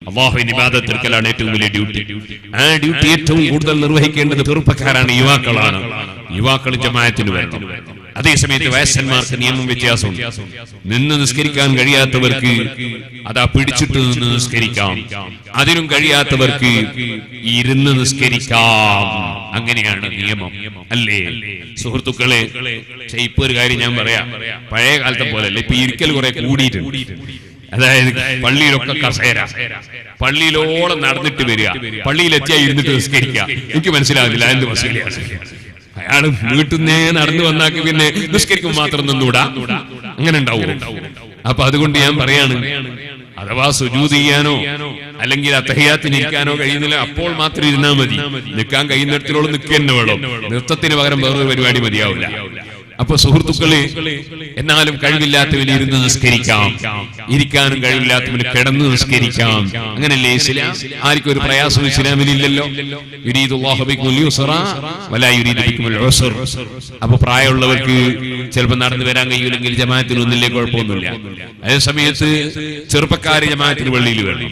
അല്ലാഹുവിന്റെ ഇബാദത്ത് എടുക്കലാണ് ഏറ്റവും വലിയ ഡ്യൂട്ടി. ആ ഡ്യൂട്ടി ഏറ്റവും കൂടുതൽ നിർവഹിക്കേണ്ടത് ചെറുപ്പക്കാരാണ്, യുവാക്കളാണ്. യുവാക്കൾ ജമാഅത്തിന് വരണം. അതേസമയത്ത് വയസ്സന്മാർക്ക് നിയമം വ്യത്യാസമുണ്ട്. നിന്ന് നിസ്കരിക്കാൻ കഴിയാത്തവർക്ക് അതാ പിടിച്ചിട്ട് നിന്ന് നിസ്കരിക്കാം, അതിനും കഴിയാത്തവർക്ക് ഇരുന്ന് നിസ്കരിക്കാം. അങ്ങനെയാണ് നിയമം, അല്ലേ സുഹൃത്തുക്കളെ? ഇപ്പൊ ഒരു കാര്യം ഞാൻ പറയാം, പഴയ കാലത്തെ പോലെയല്ലേ, ഇപ്പൊ ഇരിക്കൽ കുറെ കൂടിയിട്ടുണ്ട്. അതായത് പള്ളിയിലൊക്കെ കസേര, പള്ളിയിലോളം നടന്നിട്ട് വരിക, പള്ളിയിലെത്തിയാ ഇരുന്നിട്ട് നിസ്കരിക്കുക. എനിക്ക് മനസ്സിലാകുന്നില്ല എന്ത് മസൂലിയാണ്. അയാള് വീട്ടിൽ നിന്നേ നടന്നു വന്നാക്കി പിന്നെ നിസ്കരിക്കും മാത്രം നിന്നൂടാ, അങ്ങനെ ഉണ്ടാവും. അപ്പൊ അതുകൊണ്ട് ഞാൻ പറയാണ്, അഥവാ സുജൂദ് ചെയ്യാനോ അല്ലെങ്കിൽ അത്തഹിയാത്തിന് ഇരിക്കാനോ കഴിയുന്നില്ല, അപ്പോൾ മാത്രം ഇരുന്നാൽ മതി. നിൽക്കാൻ കഴിയുന്നിടത്തോളം നിൽക്കുക തന്നെ വേണം. നൃത്തത്തിന് പകരം വേറൊരു പരിപാടി മതിയാവില്ല. അപ്പൊ സുഹൃത്തുക്കളെ, എന്നാലും കഴിവില്ലാത്തവന് ഇരുന്ന് നിസ്കരിക്കാം, ഇരിക്കാനും കഴിവില്ലാത്തവന് കിടന്ന് നിസ്കരിക്കാം. അങ്ങനല്ലേ ഇസ്ലാം? ആർക്കും ഒരു പ്രയാസവും ഇസ്ലാമിലില്ലല്ലോ. യുരീദുല്ലാഹു ബികുൽ യുസ്റ വലാ യുരീദു ബികുൽ ഉസ്ർ. അപ്പൊ പ്രായമുള്ളവർക്ക് ചിലപ്പോൾ നടന്നു വരാൻ കഴിയില്ലെങ്കിൽ ജമാഅത്തിന് ഒന്നില്ലേ, കുഴപ്പമൊന്നുമില്ല. അതേ സമയത്ത് ചെറുപ്പക്കാര് ജമാഅത്തിന് പള്ളിയിൽ വേണം.